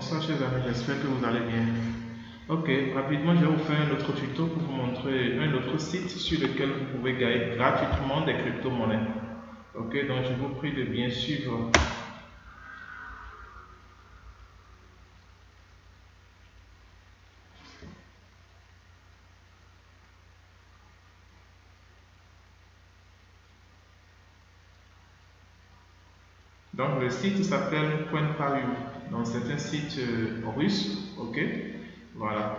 Bonsoir chers amis, j'espère que vous allez bien. Ok, rapidement je vais vous faire un autre tuto pour vous montrer un autre site sur lequel vous pouvez gagner gratuitement des crypto-monnaies. Ok, donc je vous prie de bien suivre. Donc le site s'appelle Coin.ru. Donc c'est un site russe. Ok, voilà.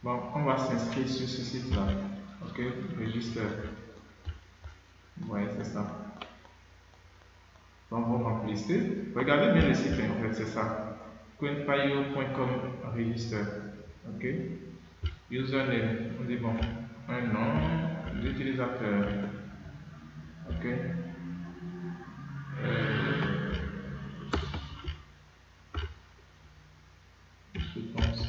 Bon, on va s'inscrire sur ce site-là. Ok, registre. Ouais, c'est ça. Donc vous remplissez. Regardez bien le site, en fait, c'est ça. Coinpayo.com register. Ok. Username, on dit bon, un nom d'utilisateur. Ok. Je pense.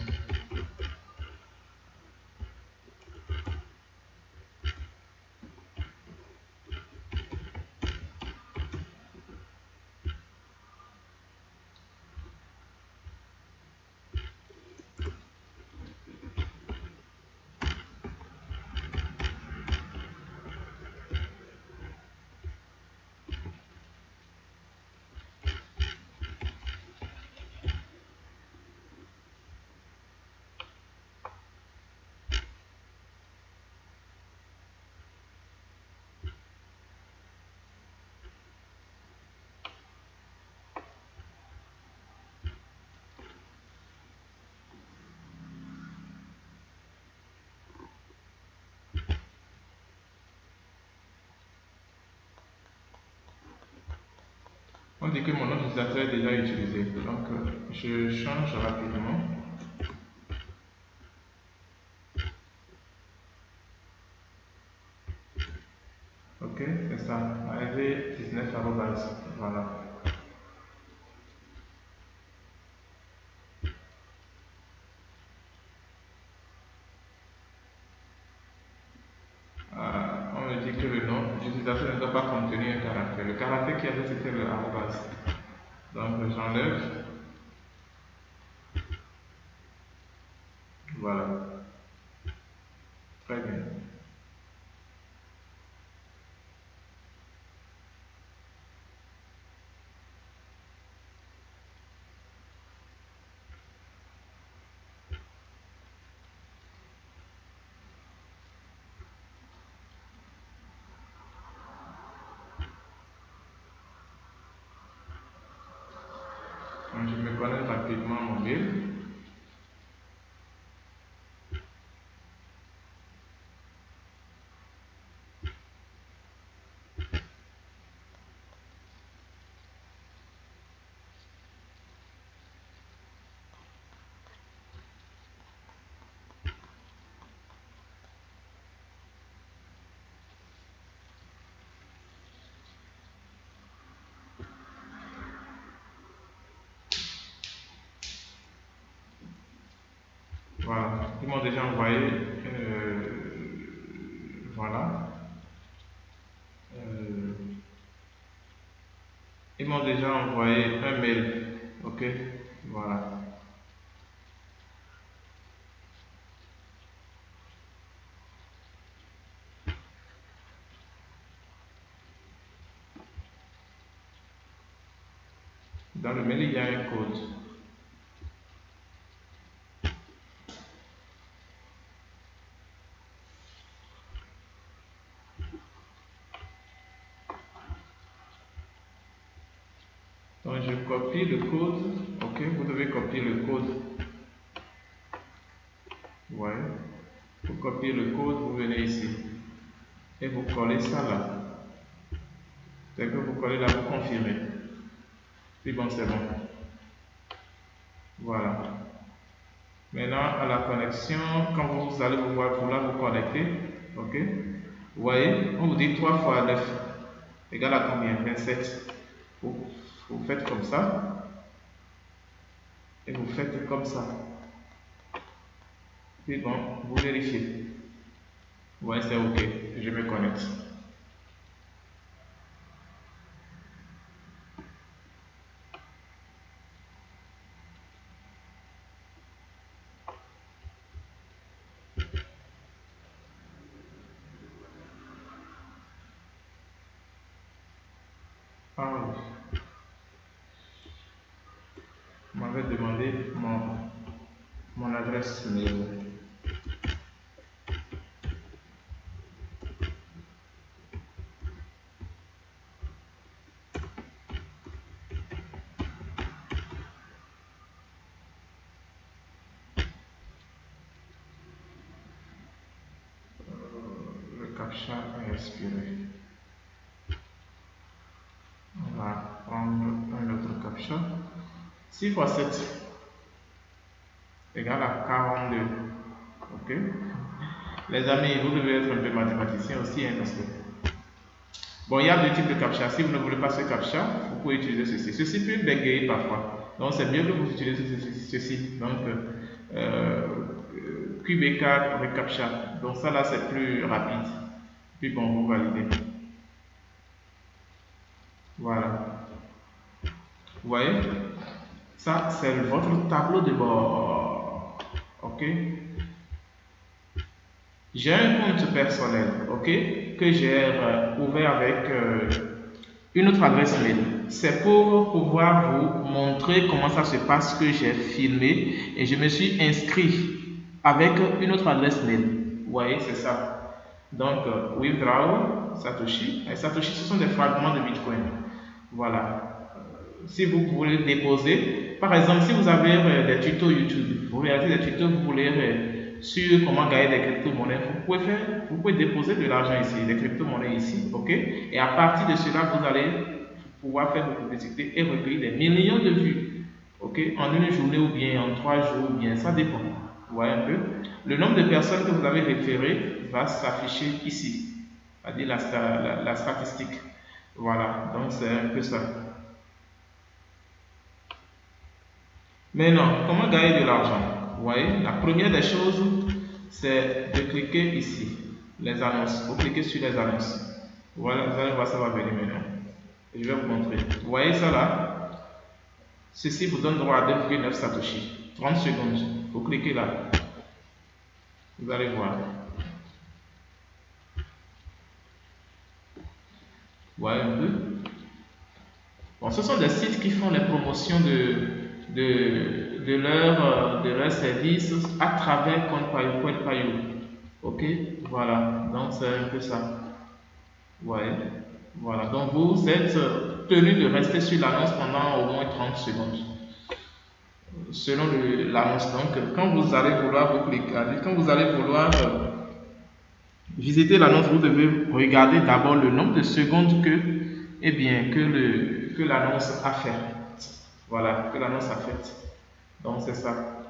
On dit que mon nom d'utilisateur est déjà utilisé. Donc je change rapidement. Ok, c'est ça. AV19 voilà. On me dit que le nom d'utilisateur ne doit pas contenir un caractère. Le caractère qu'il y avait, c'était le arrobas. Donc j'enlève. Voilà. Très bien. Donc, je me connecte rapidement à mobile. Voilà, ils m'ont déjà envoyé, voilà, euh, ils m'ont déjà envoyé un mail, ok, voilà. Dans le mail, il y a un code. Donc je copie le code, ok, vous devez copier le code. Ouais. Vous copiez le code, vous venez ici. Et vous collez ça là. Dès que vous collez là, vous confirmez. Puis bon, c'est bon. Voilà. Maintenant, à la connexion, quand vous allez vouloir vous connecter, ok? Vous voyez, on vous dit 3 fois 9 égale à combien? 27. Vous faites comme ça. Et vous faites comme ça. Puis bon, vous vérifiez. Vous voyez, c'est ok. Je me connecte. Ah oui. On m'avait demandé mon adresse mail. Le captcha est expiré. On va prendre un autre captcha. 6 fois 7 égale à 42. Ok? Les amis, vous devez être un peu mathématicien aussi, hein, parce que... Bon, il y a deux types de captcha. Si vous ne voulez pas ce captcha, vous pouvez utiliser ceci. Ceci peut bégayer parfois. Donc, c'est mieux que vous utilisez ceci. Donc, QBK avec captcha. Donc, ça là, c'est plus rapide. Puis bon, vous validez. Voilà. Vous voyez? Ça, c'est votre tableau de bord. Ok? J'ai un compte personnel, ok, que j'ai ouvert avec une autre adresse mail. C'est pour pouvoir vous montrer comment ça se passe que j'ai filmé et je me suis inscrit avec une autre adresse mail. Vous voyez, c'est ça. Donc, withdraw Satoshi. Et Satoshi, ce sont des fragments de Bitcoin. Voilà. Si vous voulez déposer, par exemple, si vous avez des tutos YouTube, vous regardez des tutos, vous voulez sur comment gagner des crypto-monnaies, vous pouvez déposer de l'argent ici, des crypto-monnaies ici, ok? Et à partir de cela, vous allez pouvoir faire vos publicités et recueillir des millions de vues, ok? En une journée ou bien en 3 jours, ou bien ça dépend. Vous voyez un peu? Le nombre de personnes que vous avez référées va s'afficher ici, c'est-à-dire la statistique. Voilà, donc c'est un peu ça. Maintenant, comment gagner de l'argent? Vous voyez, la première des choses, c'est de cliquer ici, les annonces. Vous cliquez sur les annonces. Voilà, vous allez voir, ça va venir maintenant. Je vais vous montrer. Vous voyez ça là? Ceci vous donne droit à 2,9 Satoshi. 30 secondes. Vous cliquez là. Vous allez voir. Vous voyez un peu? Bon, ce sont des sites qui font les promotions de leur service à travers CoinPayou. Ok, voilà, donc c'est un peu ça. Ouais, voilà, donc vous êtes tenu de rester sur l'annonce pendant au moins 30 secondes. Selon l'annonce, donc quand vous allez vouloir vous cliquer, quand vous allez vouloir visiter l'annonce, vous devez regarder d'abord le nombre de secondes que l'annonce a fait. Voilà, que l'annonce a fait. Donc c'est ça.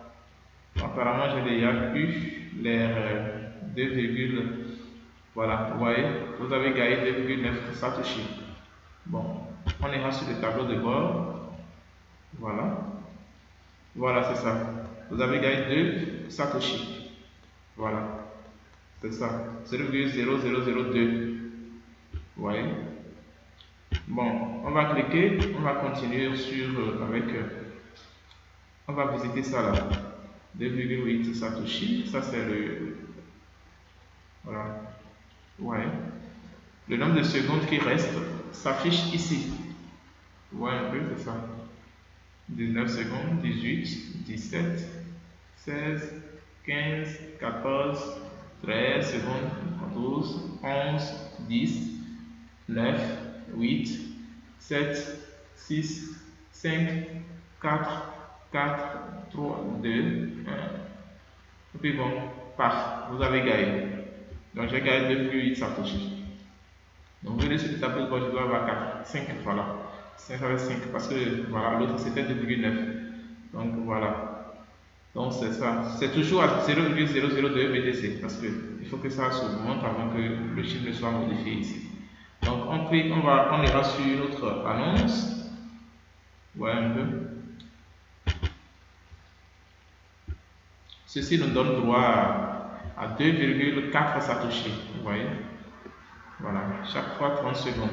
Apparemment, j'ai déjà eu les 2, voilà, vous voyez, vous avez gagné 2,9 Satoshi. Bon, on ira sur le tableau de bord. Voilà. Voilà, c'est ça. Vous avez gagné 2 Satoshi. Voilà. C'est ça. 0,0002. Vous voyez? Bon, on va cliquer, on va continuer sur on va visiter ça là. 2,8 Satoshi. Ça c'est le. Voilà. Ouais. Le nombre de secondes qui reste s'affiche ici. Vous voyez un peu, c'est ça. 19 secondes, 18, 17, 16, 15, 14, 13 secondes, 12, 11, 10, 9, 8, 7, 6, 5, 4, 4, 3, 2, 1. Et puis bon, paf, vous avez gagné. Donc j'ai gagné 2,8 Satoshi. Donc vous voyez sur le tableau de bord, je dois avoir 4, 5, voilà. 5 avec 5 parce que voilà, l'autre c'était 2,9. Donc voilà. Donc c'est ça. C'est toujours à 0,002 BTC parce que il faut que ça s'augmente avant que le chiffre ne soit modifié ici. Donc on clique, on ira sur une autre annonce. Voilà un peu. Ceci nous donne droit à 2,4 Satoshi. Vous voyez? Voilà. Chaque fois 30 secondes.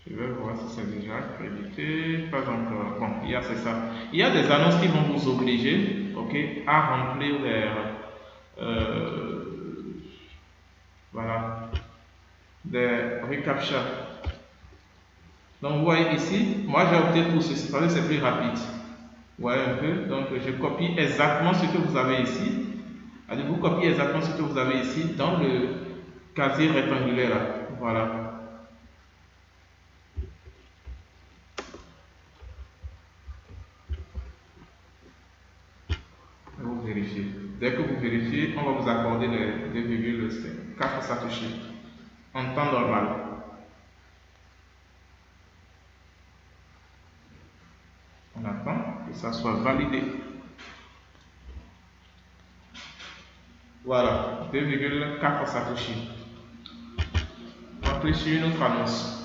Je vais voir si c'est déjà crédité. Pas encore. Bon, c'est ça. Il y a des annonces qui vont vous obliger, ok, à remplir voilà, des reCAPTCHA. Donc vous voyez ici, moi j'ai opté pour ceci parce que c'est plus rapide. Vous voyez un peu. Donc je copie exactement ce que vous avez ici. Allez, vous copiez exactement ce que vous avez ici dans le casier rectangulaire là. Voilà. Vous vérifiez. Dès que vous vérifiez, on va vous accorder les 2,4 Satoshi en temps normal. On attend que ça soit validé. Voilà, 2,4 Satoshi. On clique sur une autre annonce.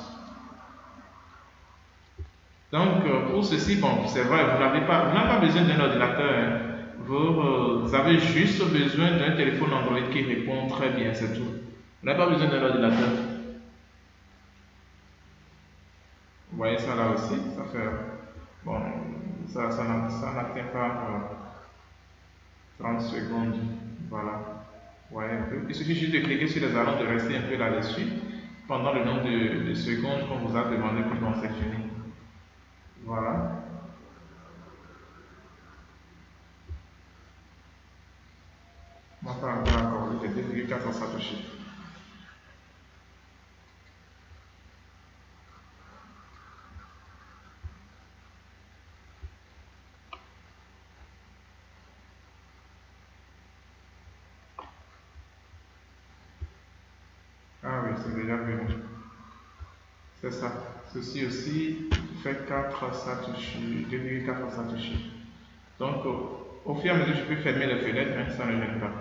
Donc, pour ceci, bon, c'est vrai, vous n'avez pas besoin d'un ordinateur. Hein. Vous avez juste besoin d'un téléphone Android qui répond très bien, c'est tout. Vous n'avez pas besoin d'un ordinateur. Vous voyez ça là aussi, ça fait. Bon, ça n'atteint pas 30 secondes. Voilà. Vous voyez un peu. Il suffit juste de cliquer sur les annonces, de rester un peu là-dessus pendant le nombre de secondes qu'on vous a demandé, puis bon, c'est fini. Voilà. Moi, pas encore, j'ai 2,4 Satoshi. Ah oui, c'est déjà venu. C'est ça. Ceci aussi fait 4 Satoshi, 2,4 Satoshi. Donc, au fur et à mesure, je peux fermer les fenêtres, hein, ça ne gêne pas.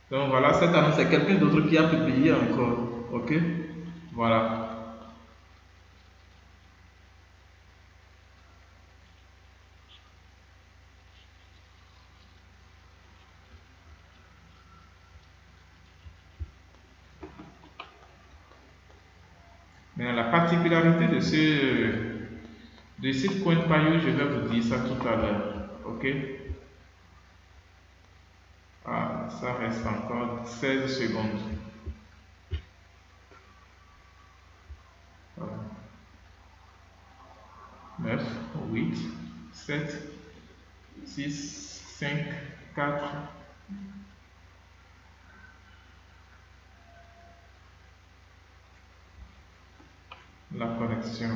Donc voilà, cette annonce, c'est quelqu'un d'autre qui a publié encore. Ok? Voilà. Mais la particularité de site CoinPayo, je vais vous dire ça tout à l'heure. Ok? Ah, ça reste encore 16 secondes. Voilà. 9, 8, 7, 6, 5, 4. La connexion.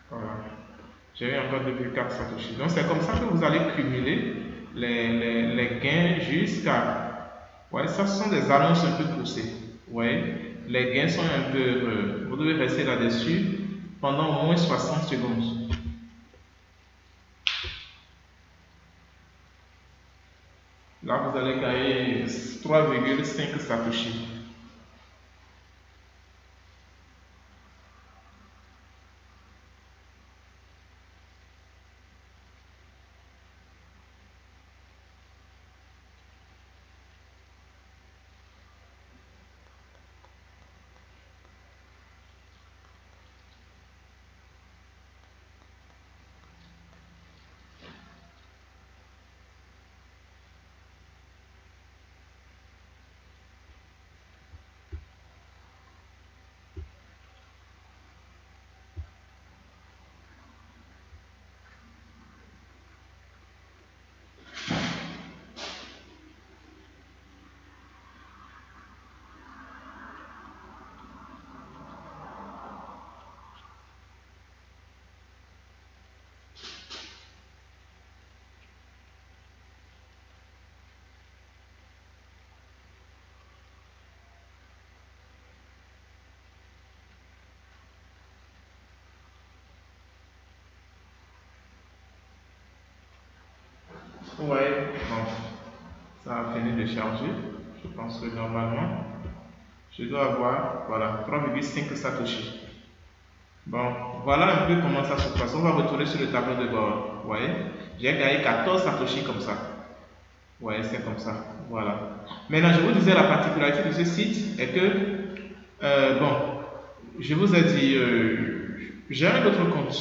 Voilà. J'ai eu encore 2,4 Satoshi. Donc c'est comme ça que vous allez cumuler les gains jusqu'à. Ouais, ça ce sont des annonces un peu poussées. Ouais, les gains sont un peu. Vous devez rester là-dessus pendant au moins 60 secondes. fallait gagner 3,5 Satoshi. Ouais, bon, ça a fini de charger. Je pense que normalement, je dois avoir, voilà, 3,5 Satoshi. Bon, voilà un peu comment ça se passe. On va retourner sur le tableau de bord. Vous voyez, j'ai gagné 14 Satoshi comme ça. Ouais, c'est comme ça. Voilà. Maintenant, je vous disais la particularité de ce site est que, bon, je vous ai dit, j'ai un autre compte,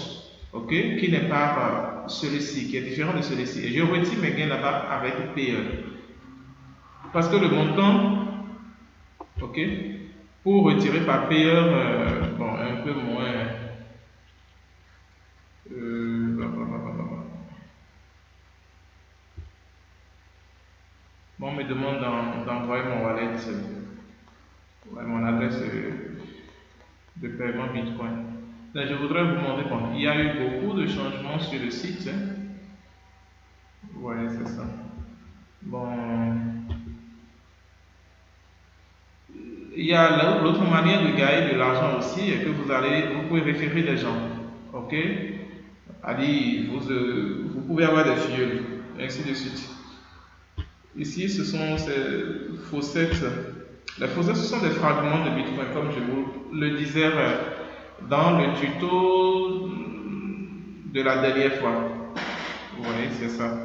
ok, qui n'est pas celui-ci, qui est différent de celui-ci. Et je retire mes gains là-bas avec PE. Parce que le montant, ok, pour retirer par PE, bon, un peu moins. Bon, on me demande d'envoyer mon wallet, mon adresse de paiement Bitcoin. Donc, je voudrais vous montrer, bon, il y a eu beaucoup de changements sur le site. Hein. Vous voyez, c'est ça. Bon, il y a l'autre manière de gagner de l'argent aussi, et que vous pouvez référer des gens. Ok? Allez, vous pouvez avoir des filleuls, et ainsi de suite. Ici, ce sont ces fossettes. Les fossettes, ce sont des fragments de Bitcoin, comme je vous le disais dans le tuto de la dernière fois. Vous voyez, c'est ça.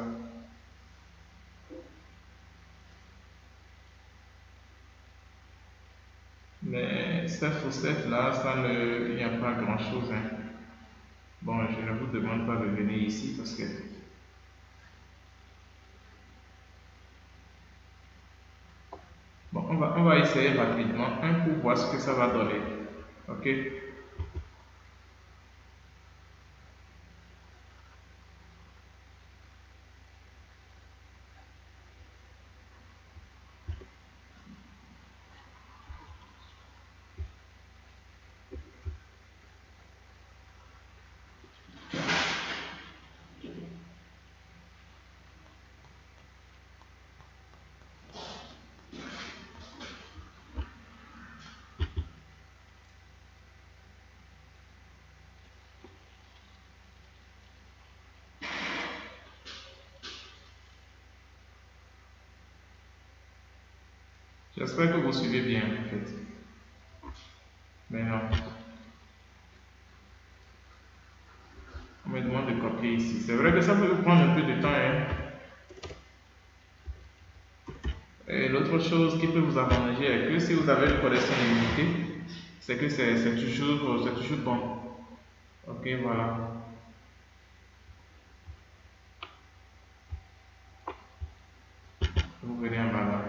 Mais ces fossettes-là, il n'y a pas grand-chose. Hein. Bon, je ne vous demande pas de venir ici parce que... Bon, on va essayer rapidement pour voir ce que ça va donner. Ok? J'espère que vous suivez bien en fait. Mais non. On me demande de copier ici. C'est vrai que ça peut prendre un peu de temps. Hein. Et l'autre chose qui peut vous arranger est que si vous avez une collection limitée, c'est que c'est toujours bon. Ok, voilà. Vous venez en bas là.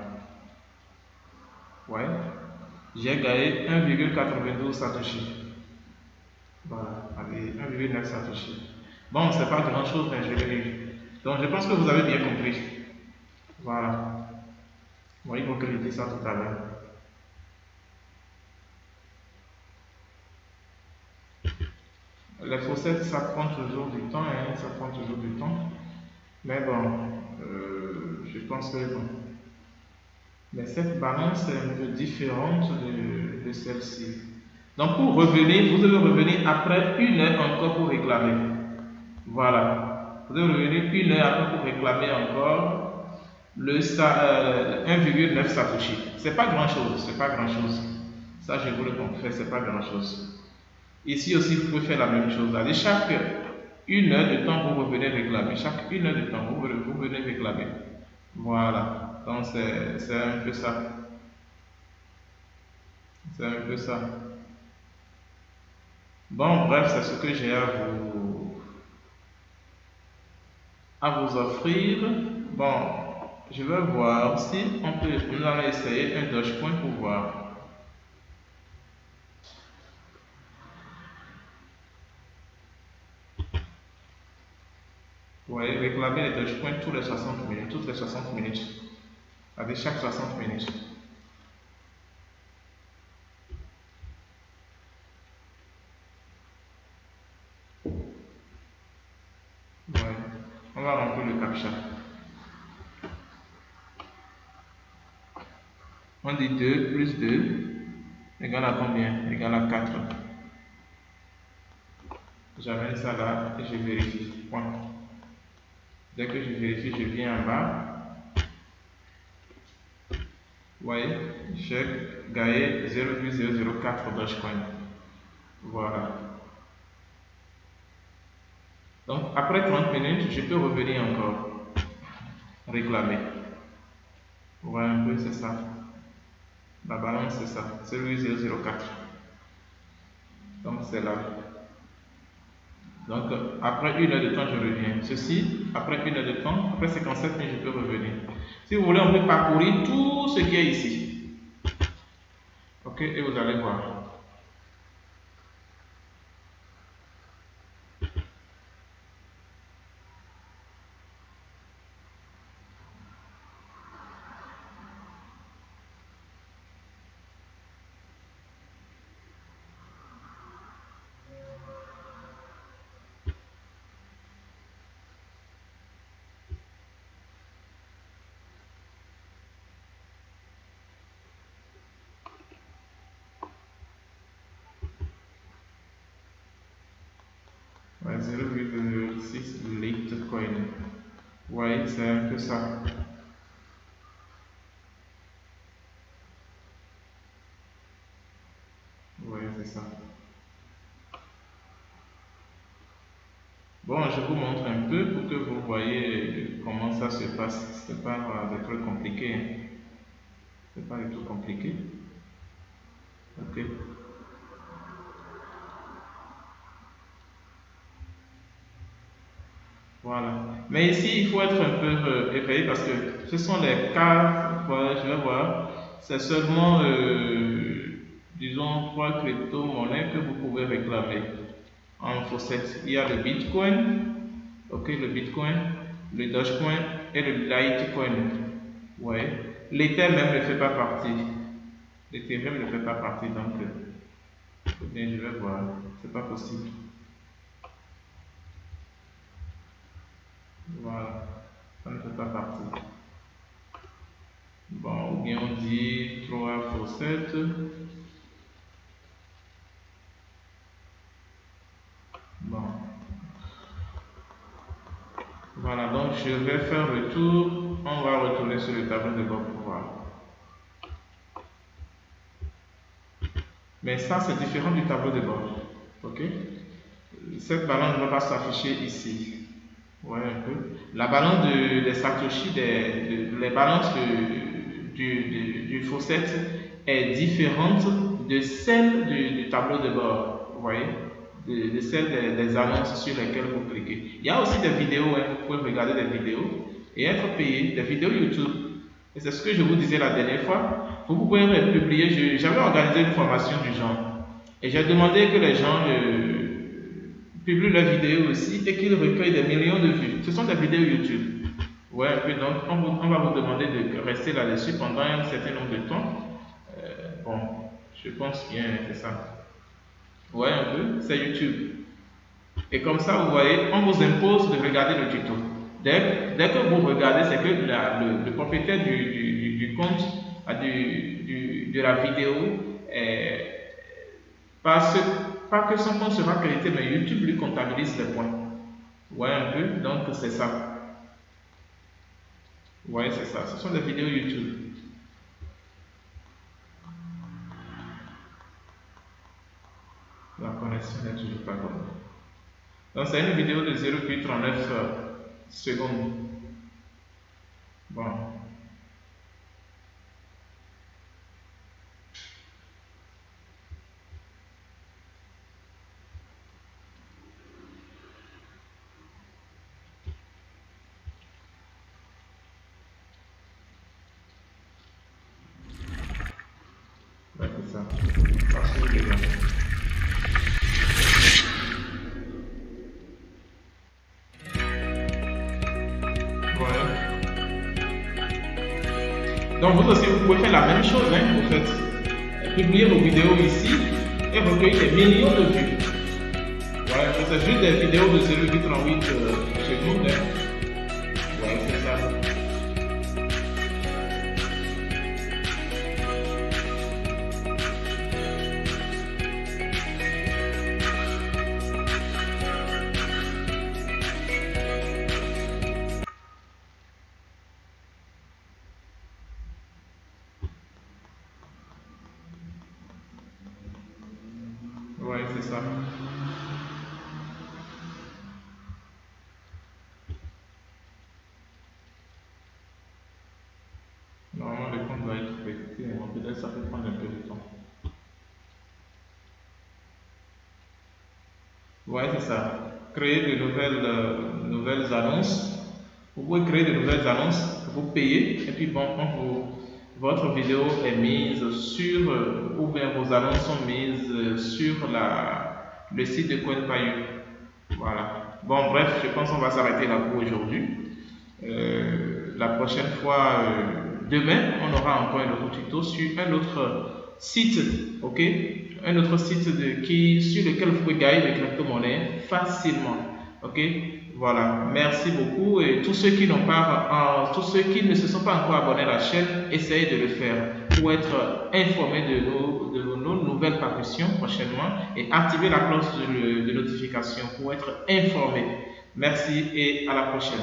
Ouais. J'ai gagné 1,92 Satoshi. Voilà. Allez, 1,9 Satoshi. Bon, c'est pas grand chose, mais je l'ai eu. Donc, je pense que vous avez bien compris. Voilà. Bon, il faut que je dise ça tout à l'heure. Les fossettes, ça prend toujours du temps, hein, ça prend toujours du temps. Mais bon, je pense que bon. Mais cette balance est un peu différente de celle-ci. Donc pour revenir, vous devez revenir après 1 heure encore pour réclamer. Voilà. Vous devez revenir 1 heure après pour réclamer encore. 1,9 Satoshi. C'est pas grand chose, c'est pas grand chose. Ça, je vous le confesse, c'est pas grand chose. Ici aussi, vous pouvez faire la même chose. Allez, chaque 1 heure de temps, vous revenez réclamer. Chaque 1 heure de temps, vous venez réclamer. Voilà. Donc, c'est un peu ça. C'est un peu ça. Bon, bref, c'est ce que j'ai à vous offrir. Bon, je vais voir si nous allons essayer un Dogecoin pour voir. Vous voyez, réclamer les Dogecoins tous les 60 minutes, toutes les 60 minutes, avec chaque 60 minutes. Ouais. On va remplir le captcha. On dit 2 plus 2 égale à combien? Égale à 4. J'amène ça là et je vérifie. Point. Dès que je vérifie, je viens en bas. Vous voyez, j'ai gagné 0,004 Dogecoin. Voilà. Donc, après 30 minutes, je peux revenir encore réclamer. Voilà un peu, c'est ça. La balance, c'est ça. 0,004. Donc, c'est là. Donc, après 1 heure de temps, je reviens. Ceci, après 1 heure de temps, après 57 minutes, je peux revenir. Si vous voulez, on peut parcourir tout ce qui est ici. Ok, et vous allez voir. Ouais, 0,06 Litecoin. Ouais, c'est un peu ça. Ouais, c'est ça. Bon, je vous montre un peu pour que vous voyez comment ça se passe. C'est pas des trucs compliqués. Hein. C'est pas du tout compliqué. Ok. Voilà. Mais ici, il faut être un peu éveillé parce que ce sont les cas, voilà, je vais voir, c'est seulement, disons, 3 crypto-monnaies que vous pouvez réclamer en faucette. Il y a le Bitcoin, ok, le Bitcoin, le Dogecoin et le Litecoin. Ouais. L'Ether même ne fait pas partie. L'Ethereum ne fait pas partie, donc, bien, je vais voir. C'est pas possible. Voilà. Ça ne fait pas partie. Bon, ou bien on dit 3 faussettes. Bon, voilà, donc je vais faire le tour. On va retourner sur le tableau de bord pour voir. Mais ça, c'est différent du tableau de bord. Ok? Cette balance ne va pas s'afficher ici. Ouais, un peu. La balance des Satoshi, les balances du faucet est différente de celle du tableau de bord. Vous voyez? De celle des annonces sur lesquelles vous cliquez. Il y a aussi des vidéos, hein, vous pouvez regarder des vidéos et être payé, des vidéos YouTube. Et c'est ce que je vous disais la dernière fois. Vous pouvez publier, j'avais organisé une formation du genre. Et j'ai demandé que les gens publient leurs vidéos aussi et qu'ils recueillent des millions de vues. Ce sont des vidéos YouTube. Ouais, un peu. Donc, on va vous demander de rester là-dessus pendant un certain nombre de temps. Bon, je pense bien, c'est ça. Ouais, un peu. C'est YouTube. Et comme ça, vous voyez, on vous impose de regarder le tuto. Dès que vous regardez, c'est que le propriétaire du compte, de la vidéo, parce, pas que son compte sera crédité, mais YouTube lui comptabilise les points. Ouais, un peu, donc c'est ça. Vous voyez, c'est ça. Ce sont des vidéos YouTube. La connexion n'est toujours pas bonne. Donc, c'est une vidéo de 0,39 secondes. Bon. Ouais, c'est ça. Parce que les gars. Voilà. Donc vous aussi, vous pouvez faire la même chose, hein, vous faites publier vos vidéos ici et recueillir des millions de vues. Voilà, c'est juste des vidéos de 0,38 secondes. Hein. Voilà, c'est ça. Ouais, c'est ça. Normalement, le compte doit être connecté, mais peut-être ça peut prendre un peu de temps. Ouais, c'est ça. Créer de nouvelles annonces. Vous pouvez créer de nouvelles annonces, vous payez, et puis bon, quand votre vidéo est mise sur, ou bien vos annonces sont mises sur le site de CoinPayu. Voilà. Bon, bref, je pense qu'on va s'arrêter là pour aujourd'hui. La prochaine fois, demain, on aura encore un autre tuto sur un autre site, ok? Un autre site sur lequel vous pouvez gagner des crypto-monnaies facilement, ok? Voilà, merci beaucoup et tous ceux qui tous ceux qui ne se sont pas encore abonnés à la chaîne, essayez de le faire pour être informés de nos nouvelles parutions prochainement et activer la cloche de notification pour être informés. Merci et à la prochaine.